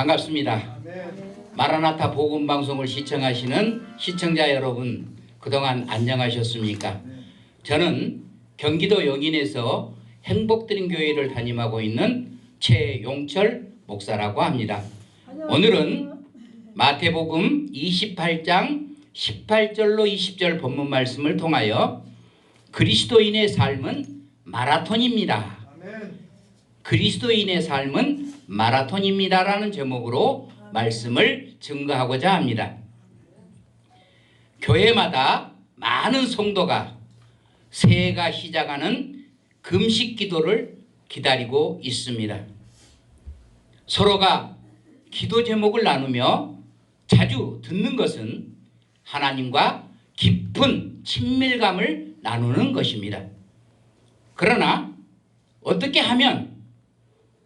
반갑습니다. 마라나타 복음방송을 시청하시는 시청자 여러분, 그동안 안녕하셨습니까? 저는 경기도 용인에서 행복드림교회를 담임하고 있는 최용철 목사라고 합니다. 오늘은 마태복음 28장 18절로 20절 본문 말씀을 통하여 그리스도인의 삶은 마라톤입니다. 그리스도인의 삶은 마라톤입니다라는 제목으로 말씀을 증거하고자 합니다. 교회마다 많은 성도가 새해가 시작하는 금식 기도를 기다리고 있습니다. 서로가 기도 제목을 나누며 자주 듣는 것은 하나님과 깊은 친밀감을 나누는 것입니다. 그러나 어떻게 하면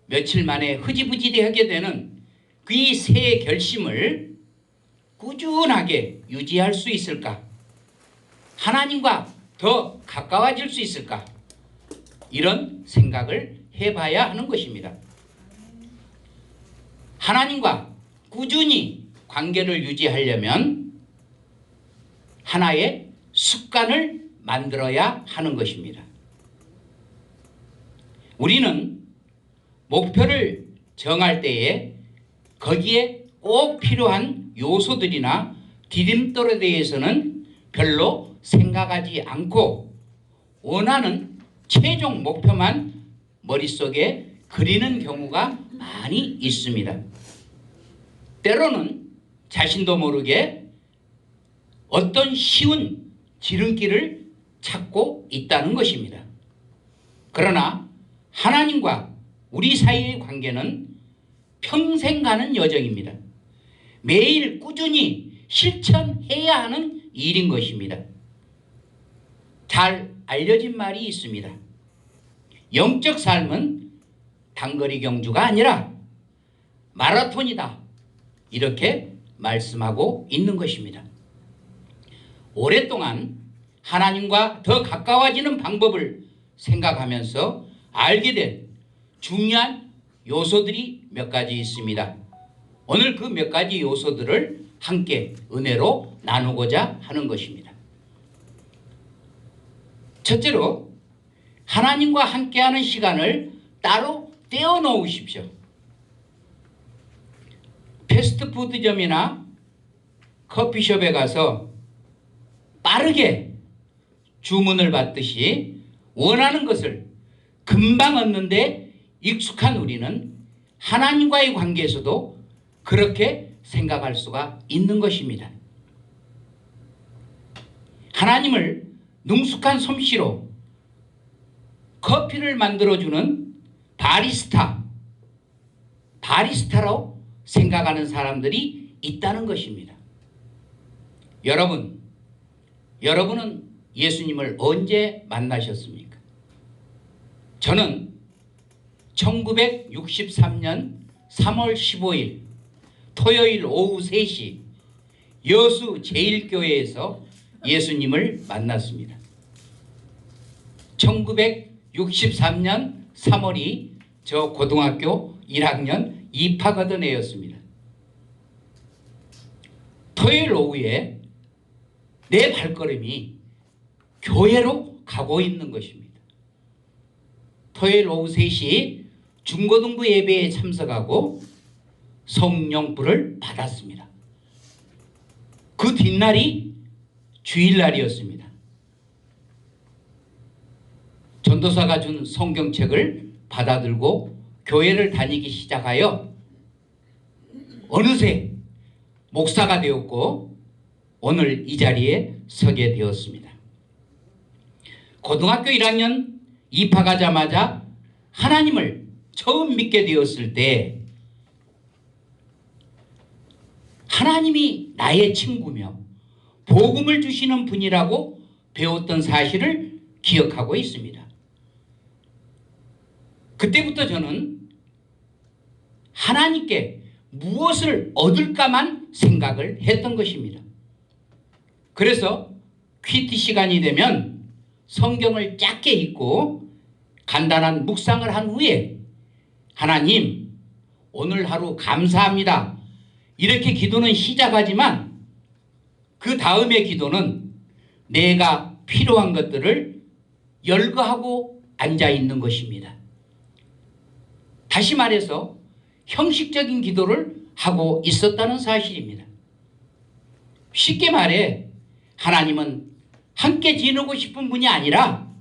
며칠 만에 흐지부지하게 되는 그 새해 결심을 꾸준하게 유지할 수 있을까? 하나님과 더 가까워질 수 있을까? 이런 생각을 해봐야 하는 것입니다. 하나님과 꾸준히 관계를 유지하려면 하나의 습관을 만들어야 하는 것입니다. 우리는 목표를 정할 때에 거기에 꼭 필요한 요소들이나 디딤돌에 대해서는 별로 생각하지 않고 원하는 최종 목표만 머릿속에 그리는 경우가 많이 있습니다. 때로는 자신도 모르게 어떤 쉬운 지름길을 찾고 있다는 것입니다. 그러나 하나님과 우리 사이의 관계는 평생 가는 여정입니다. 매일 꾸준히 실천해야 하는 일인 것입니다. 잘 알려진 말이 있습니다. 영적 삶은 단거리 경주가 아니라 마라톤이다. 이렇게 말씀하고 있는 것입니다. 오랫동안 하나님과 더 가까워지는 방법을 생각하면서 알게 된 중요한 요소들이 몇 가지 있습니다. 오늘 그 몇 가지 요소들을 함께 은혜로 나누고자 하는 것입니다. 첫째로 하나님과 함께하는 시간을 따로 떼어 놓으십시오. 패스트푸드점이나 커피숍에 가서 빠르게 주문을 받듯이 원하는 것을 금방 얻는데 익숙한 우리는 하나님과의 관계에서도 그렇게 생각할 수가 있는 것입니다. 하나님을 능숙한 솜씨로 커피를 만들어주는 바리스타로 생각하는 사람들이 있다는 것입니다. 여러분은 예수님을 언제 만나셨습니까? 저는 1963년 3월 15일 토요일 오후 3시 여수 제1교회에서 예수님을 만났습니다. 1963년 3월이 저 고등학교 1학년 입학하던 해였습니다. 토요일 오후에 내 발걸음이 교회로 가고 있는 것입니다. 토요일 오후 3시 중고등부 예배에 참석하고 성령불을 받았습니다. 그 뒷날이 주일날이었습니다. 전도사가 준 성경책을 받아들고 교회를 다니기 시작하여 어느새 목사가 되었고 오늘 이 자리에 서게 되었습니다. 고등학교 1학년 입학하자마자 하나님을 처음 믿게 되었을 때 하나님이 나의 친구며 복음을 주시는 분이라고 배웠던 사실을 기억하고 있습니다. 그때부터 저는 하나님께 무엇을 얻을까만 생각을 했던 것입니다. 그래서 퀴트 시간이 되면 성경을 짧게 읽고 간단한 묵상을 한 후에 하나님, 오늘 하루 감사합니다. 이렇게 기도는 시작하지만 그 다음의 기도는 내가 필요한 것들을 열거하고 앉아 있는 것입니다. 다시 말해서 형식적인 기도를 하고 있었다는 사실입니다. 쉽게 말해 하나님은 함께 지내고 싶은 분이 아니라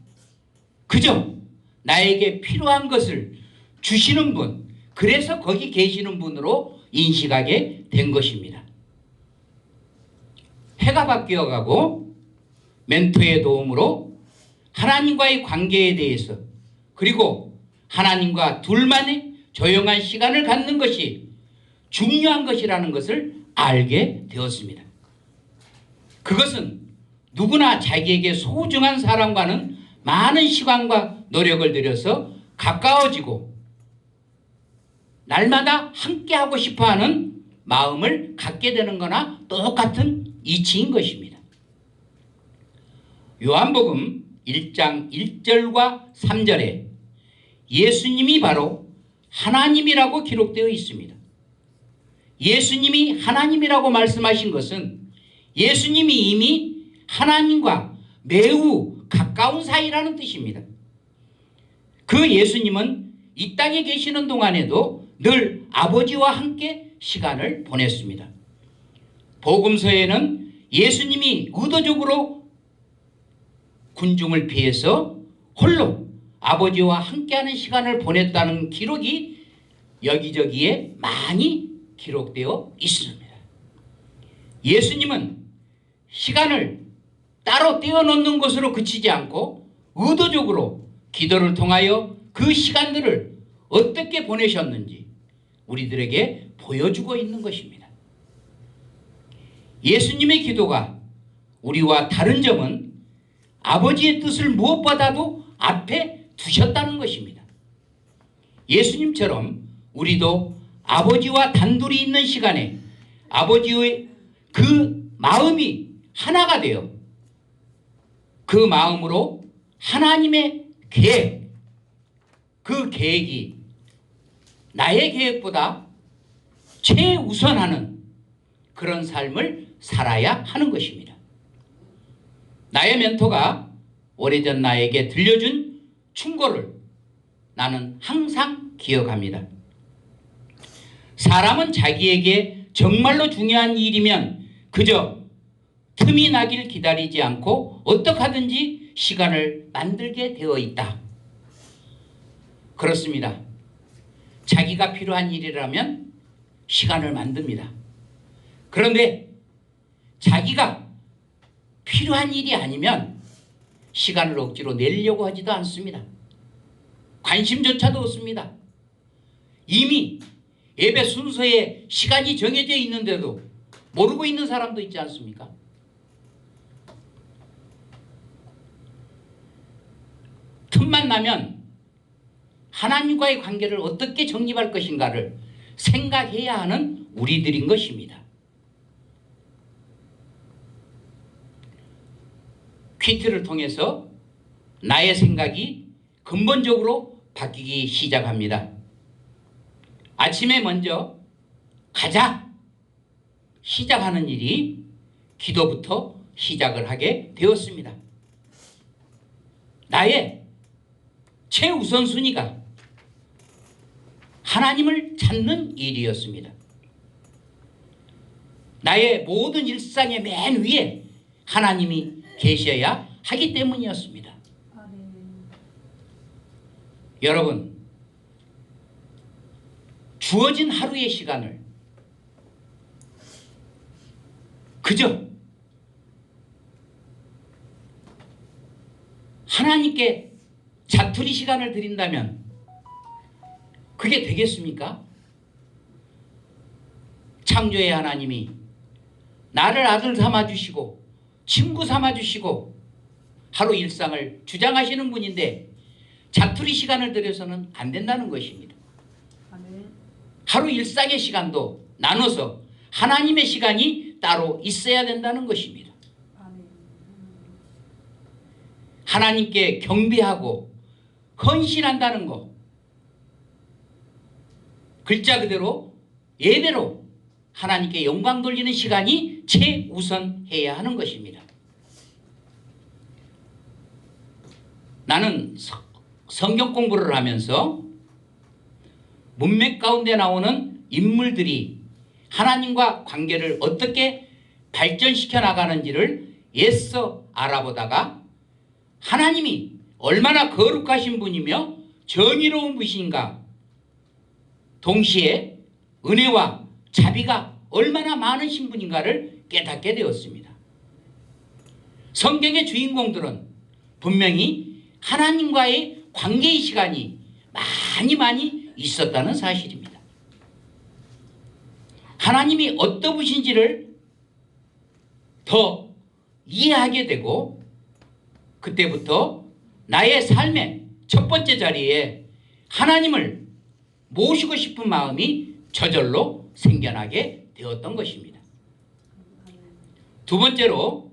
그저 나에게 필요한 것을 주시는 분, 그래서 거기 계시는 분으로 인식하게 된 것입니다. 해가 바뀌어가고 멘토의 도움으로 하나님과의 관계에 대해서 그리고 하나님과 둘만의 조용한 시간을 갖는 것이 중요한 것이라는 것을 알게 되었습니다. 그것은 누구나 자기에게 소중한 사람과는 많은 시간과 노력을 들여서 가까워지고 날마다 함께하고 싶어하는 마음을 갖게 되는 거나 똑같은 이치인 것입니다. 요한복음 1장 1절과 3절에 예수님이 바로 하나님이라고 기록되어 있습니다. 예수님이 하나님이라고 말씀하신 것은 예수님이 이미 하나님과 매우 가까운 사이라는 뜻입니다. 그 예수님은 이 땅에 계시는 동안에도 늘 아버지와 함께 시간을 보냈습니다. 복음서에는 예수님이 의도적으로 군중을 피해서 홀로 아버지와 함께하는 시간을 보냈다는 기록이 여기저기에 많이 기록되어 있습니다. 예수님은 시간을 따로 떼어놓는 것으로 그치지 않고 의도적으로 기도를 통하여 그 시간들을 어떻게 보내셨는지 우리들에게 보여주고 있는 것입니다. 예수님의 기도가 우리와 다른 점은 아버지의 뜻을 무엇보다도 앞에 두셨다는 것입니다. 예수님처럼 우리도 아버지와 단둘이 있는 시간에 아버지의 그 마음이 하나가 되어 그 마음으로 하나님의 계획, 그 계획이 나의 계획보다 최우선하는 그런 삶을 살아야 하는 것입니다. 나의 멘토가 오래전 나에게 들려준 충고를 나는 항상 기억합니다. 사람은 자기에게 정말로 중요한 일이면 그저 틈이 나길 기다리지 않고 어떻게 하든지 시간을 만들게 되어 있다. 그렇습니다. 자기가 필요한 일이라면 시간을 만듭니다. 그런데 자기가 필요한 일이 아니면 시간을 억지로 내려고 하지도 않습니다. 관심조차도 없습니다. 이미 예배 순서에 시간이 정해져 있는데도 모르고 있는 사람도 있지 않습니까? 틈만 나면 하나님과의 관계를 어떻게 정립할 것인가를 생각해야 하는 우리들인 것입니다. 퀴트를 통해서 나의 생각이 근본적으로 바뀌기 시작합니다. 아침에 먼저 가자 시작하는 일이 기도부터 시작을 하게 되었습니다. 나의 최우선순위가 하나님을 찾는 일이었습니다. 나의 모든 일상의 맨 위에 하나님이 계셔야 하기 때문이었습니다. 여러분, 주어진 하루의 시간을 그저 하나님께 자투리 시간을 드린다면 그게 되겠습니까? 창조의 하나님이 나를 아들 삼아주시고 친구 삼아주시고 하루 일상을 주장하시는 분인데 자투리 시간을 들여서는 안 된다는 것입니다. 하루 일상의 시간도 나눠서 하나님의 시간이 따로 있어야 된다는 것입니다. 하나님께 경배하고 헌신한다는 것, 글자 그대로 예배로 하나님께 영광 돌리는 시간이 최우선해야 하는 것입니다. 나는 성경 공부를 하면서 문맥 가운데 나오는 인물들이 하나님과 관계를 어떻게 발전시켜 나가는지를 애써 알아보다가 하나님이 얼마나 거룩하신 분이며 정의로운 분이신가, 동시에 은혜와 자비가 얼마나 많으신 분인가를 깨닫게 되었습니다. 성경의 주인공들은 분명히 하나님과의 관계의 시간이 많이 있었다는 사실입니다. 하나님이 어떤 분이신지를 더 이해하게 되고 그때부터 나의 삶의 첫 번째 자리에 하나님을 모시고 싶은 마음이 저절로 생겨나게 되었던 것입니다. 두 번째로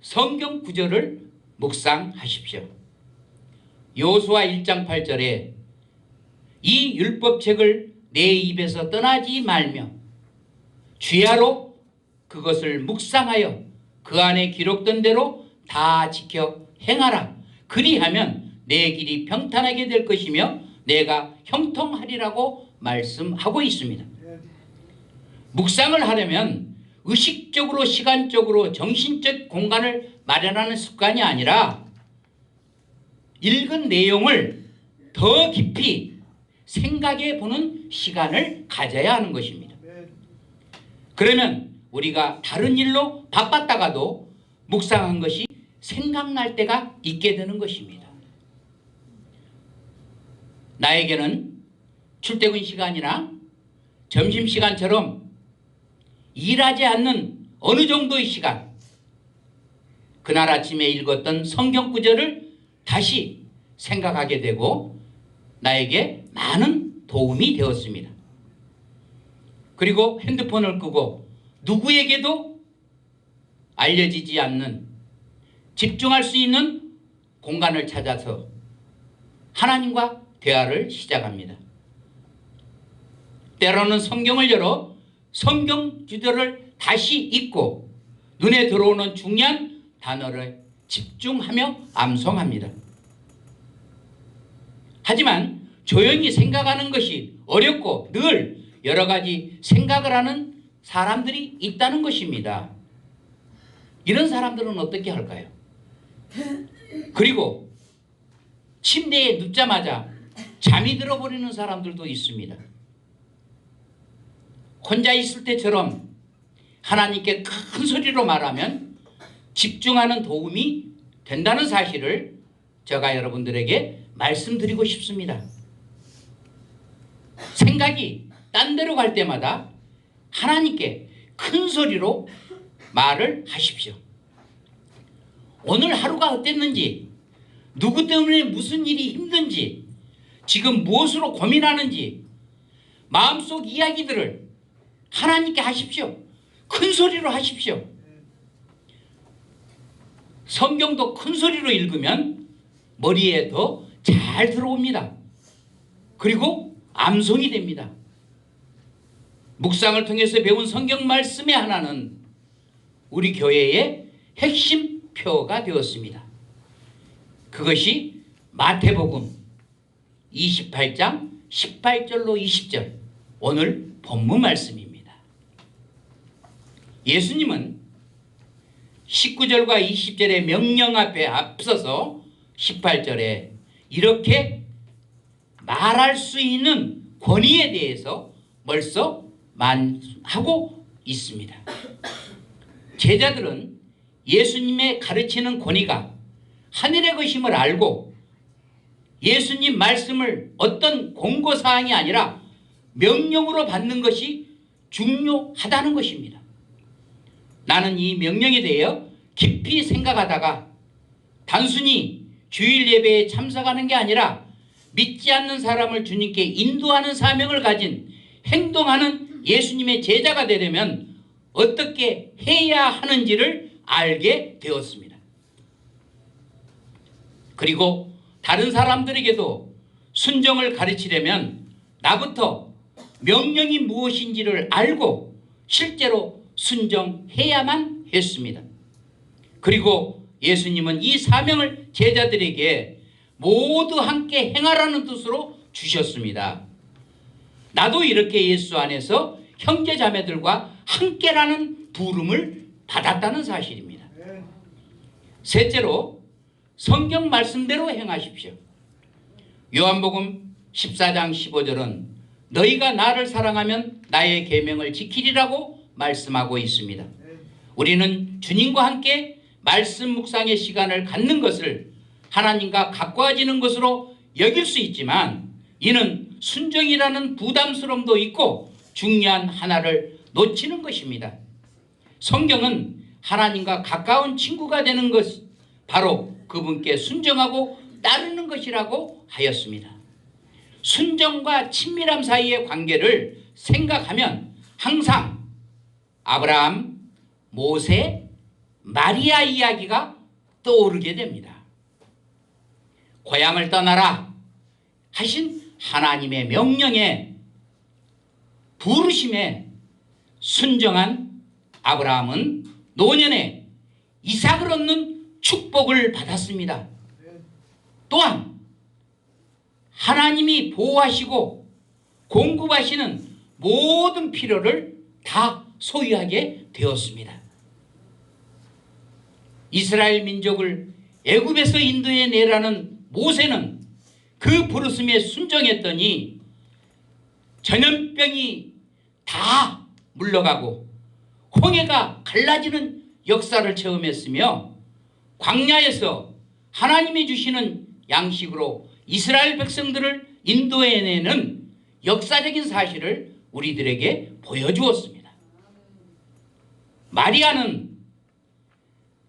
성경 구절을 묵상하십시오. 여호수아 1장 8절에 이 율법책을 내 입에서 떠나지 말며 주야로 그것을 묵상하여 그 안에 기록된 대로 다 지켜 행하라. 그리하면 내 길이 평탄하게 될 것이며 내가 형통하리라고 말씀하고 있습니다. 묵상을 하려면 의식적으로 시간적으로 정신적 공간을 마련하는 습관이 아니라 읽은 내용을 더 깊이 생각해 보는 시간을 가져야 하는 것입니다. 그러면 우리가 다른 일로 바빴다가도 묵상한 것이 생각날 때가 있게 되는 것입니다. 나에게는 출퇴근 시간이나 점심시간처럼 일하지 않는 어느 정도의 시간, 그날 아침에 읽었던 성경 구절을 다시 생각하게 되고 나에게 많은 도움이 되었습니다. 그리고 핸드폰을 끄고 누구에게도 알려지지 않는 집중할 수 있는 공간을 찾아서 하나님과 대화를 시작합니다. 때로는 성경을 열어 성경 구절을 다시 읽고 눈에 들어오는 중요한 단어를 집중하며 암송합니다. 하지만 조용히 생각하는 것이 어렵고 늘 여러 가지 생각을 하는 사람들이 있다는 것입니다. 이런 사람들은 어떻게 할까요? 그리고 침대에 눕자마자 잠이 들어버리는 사람들도 있습니다. 혼자 있을 때처럼 하나님께 큰 소리로 말하면 집중하는 도움이 된다는 사실을 제가 여러분들에게 말씀드리고 싶습니다. 생각이 딴 데로 갈 때마다 하나님께 큰 소리로 말을 하십시오. 오늘 하루가 어땠는지, 누구 때문에 무슨 일이 힘든지, 지금 무엇으로 고민하는지 마음속 이야기들을 하나님께 하십시오. 큰 소리로 하십시오. 성경도 큰 소리로 읽으면 머리에 더 잘 들어옵니다. 그리고 암송이 됩니다. 묵상을 통해서 배운 성경 말씀의 하나는 우리 교회의 핵심 표가 되었습니다. 그것이 마태복음 28장 18절로 20절 오늘 본문 말씀입니다. 예수님은 19절과 20절의 명령 앞에 앞서서 18절에 이렇게 말할 수 있는 권위에 대해서 벌써 하고 있습니다. 제자들은 예수님의 가르치는 권위가 하늘의 것임을 알고 예수님 말씀을 어떤 공고사항이 아니라 명령으로 받는 것이 중요하다는 것입니다. 나는 이 명령에 대해 깊이 생각하다가 단순히 주일 예배에 참석하는 게 아니라 믿지 않는 사람을 주님께 인도하는 사명을 가진 행동하는 예수님의 제자가 되려면 어떻게 해야 하는지를 알게 되었습니다. 그리고 다른 사람들에게도 순종을 가르치려면 나부터 명령이 무엇인지를 알고 실제로 순종해야만 했습니다. 그리고 예수님은 이 사명을 제자들에게 모두 함께 행하라는 뜻으로 주셨습니다. 나도 이렇게 예수 안에서 형제 자매들과 함께라는 부름을 받았다는 사실입니다. 셋째로 성경 말씀대로 행하십시오. 요한복음 14장 15절은 너희가 나를 사랑하면 나의 계명을 지키리라고 말씀하고 있습니다. 우리는 주님과 함께 말씀 묵상의 시간을 갖는 것을 하나님과 가까워지는 것으로 여길 수 있지만 이는 순종이라는 부담스러움도 있고 중요한 하나를 놓치는 것입니다. 성경은 하나님과 가까운 친구가 되는 것, 바로 그분께 순종하고 따르는 것이라고 하였습니다. 순종과 친밀함 사이의 관계를 생각하면 항상 아브라함, 모세, 마리아 이야기가 떠오르게 됩니다. 고향을 떠나라 하신 하나님의 명령에 부르심에 순종한 아브라함은 노년에 이삭을 얻는 축복을 받았습니다. 또한 하나님이 보호하시고 공급하시는 모든 필요를 다 소유하게 되었습니다. 이스라엘 민족을 애굽에서 인도해 내라는 모세는 그 부르심에 순종했더니 전염병이 다 물러가고 홍해가 갈라지는 역사를 체험했으며 광야에서 하나님이 주시는 양식으로 이스라엘 백성들을 인도해내는 역사적인 사실을 우리들에게 보여주었습니다. 마리아는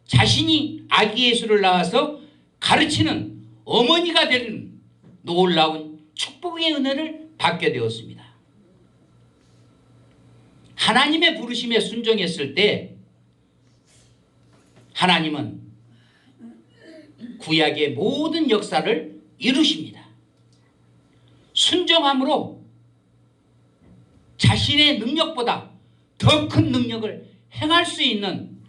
자신이 아기 예수를 낳아서 가르치는 어머니가 되는 놀라운 축복의 은혜를 받게 되었습니다. 하나님의 부르심에 순종했을 때 하나님은 구약의 모든 역사를 이루십니다. 순종함으로 자신의 능력보다 더 큰 능력을 행할 수 있는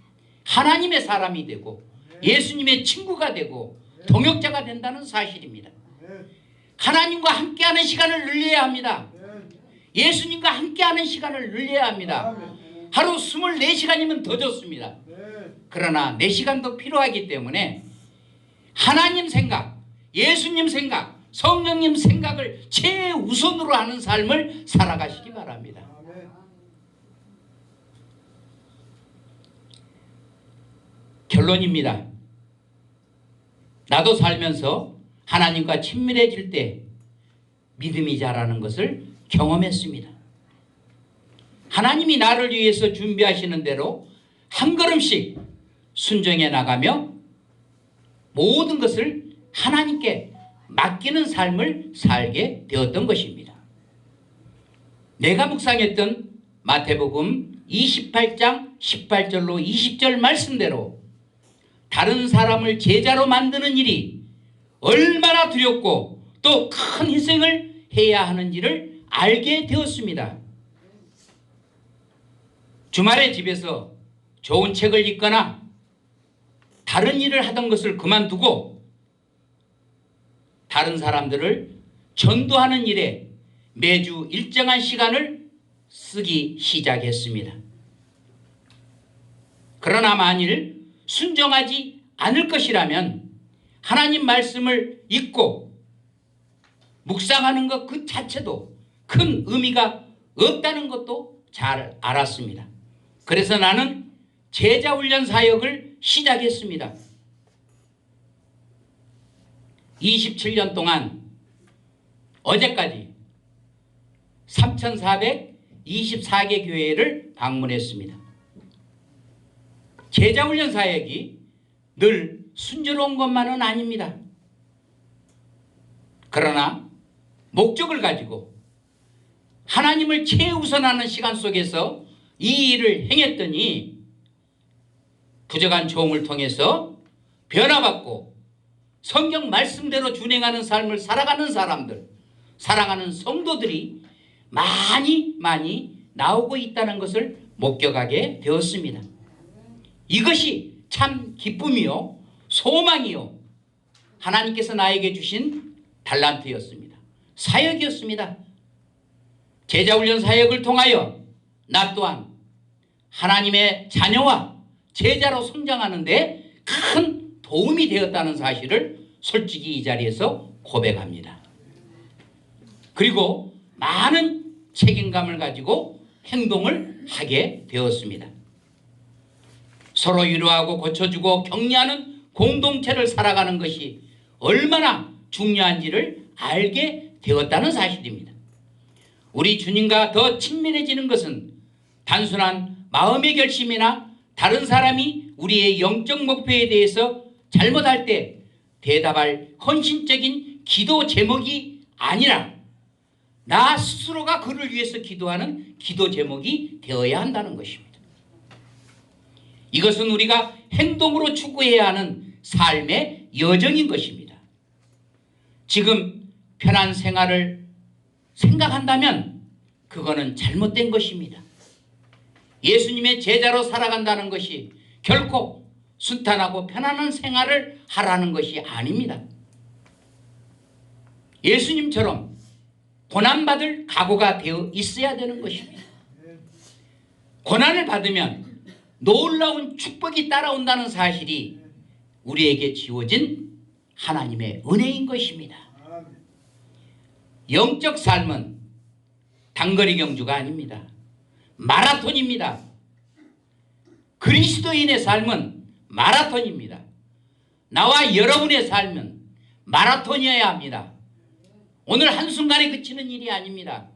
하나님의 사람이 되고 예수님의 친구가 되고 동역자가 된다는 사실입니다. 하나님과 함께하는 시간을 늘려야 합니다. 예수님과 함께하는 시간을 늘려야 합니다. 하루 24시간이면 더 좋습니다. 그러나 4시간도 필요하기 때문에 하나님 생각, 예수님 생각, 성령님 생각을 최우선으로 하는 삶을 살아가시기 바랍니다. 결론입니다. 나도 살면서 하나님과 친밀해질 때 믿음이 자라는 것을 경험했습니다. 하나님이 나를 위해서 준비하시는 대로 한 걸음씩 순종해 나가며 모든 것을 하나님께 맡기는 삶을 살게 되었던 것입니다. 내가 묵상했던 마태복음 28장 18절로 20절 말씀대로 다른 사람을 제자로 만드는 일이 얼마나 두렵고 또 큰 희생을 해야 하는지를 알게 되었습니다. 주말에 집에서 좋은 책을 읽거나 다른 일을 하던 것을 그만두고 다른 사람들을 전도하는 일에 매주 일정한 시간을 쓰기 시작했습니다. 그러나 만일 순종하지 않을 것이라면 하나님 말씀을 읽고 묵상하는 것 그 자체도 큰 의미가 없다는 것도 잘 알았습니다. 그래서 나는 제자훈련 사역을 시작했습니다. 27년 동안 어제까지 3,424개 교회를 방문했습니다. 제자훈련 사역이 늘 순조로운 것만은 아닙니다. 그러나 목적을 가지고 하나님을 최우선하는 시간 속에서 이 일을 행했더니 부족한 종을 통해서 변화받고 성경 말씀대로 준행하는 삶을 살아가는 사람들, 사랑하는 성도들이 많이 나오고 있다는 것을 목격하게 되었습니다. 이것이 참 기쁨이요 소망이요 하나님께서 나에게 주신 달란트였습니다. 사역이었습니다. 제자훈련 사역을 통하여 나 또한 하나님의 자녀와 제자로 성장하는 데 큰 도움이 되었다는 사실을 솔직히 이 자리에서 고백합니다. 그리고 많은 책임감을 가지고 행동을 하게 되었습니다. 서로 위로하고 고쳐주고 격려하는 공동체를 살아가는 것이 얼마나 중요한지를 알게 되었다는 사실입니다. 우리 주님과 더 친밀해지는 것은 단순한 마음의 결심이나 다른 사람이 우리의 영적 목표에 대해서 잘못할 때 대답할 헌신적인 기도 제목이 아니라 나 스스로가 그를 위해서 기도하는 기도 제목이 되어야 한다는 것입니다. 이것은 우리가 행동으로 추구해야 하는 삶의 여정인 것입니다. 지금 편한 생활을 생각한다면 그거는 잘못된 것입니다. 예수님의 제자로 살아간다는 것이 결코 순탄하고 편안한 생활을 하라는 것이 아닙니다. 예수님처럼 고난받을 각오가 되어 있어야 되는 것입니다. 고난을 받으면 놀라운 축복이 따라온다는 사실이 우리에게 지워진 하나님의 은혜인 것입니다. 영적 삶은 단거리 경주가 아닙니다. 마라톤입니다. 그리스도인의 삶은 마라톤입니다. 나와 여러분의 삶은 마라톤이어야 합니다. 오늘 한순간에 그치는 일이 아닙니다.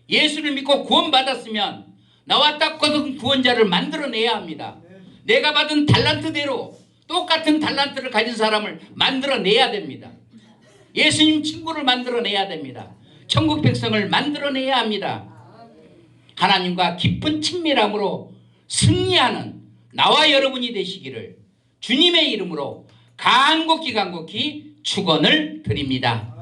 예수를 믿고 구원받았으면 나와 딱 같은 구원자를 만들어내야 합니다. 내가 받은 달란트대로 똑같은 달란트를 가진 사람을 만들어내야 됩니다. 예수님 친구를 만들어내야 됩니다. 천국 백성을 만들어내야 합니다. 하나님과 깊은 친밀함으로 승리하는 나와 여러분이 되시기를 주님의 이름으로 간곡히 축원을 드립니다.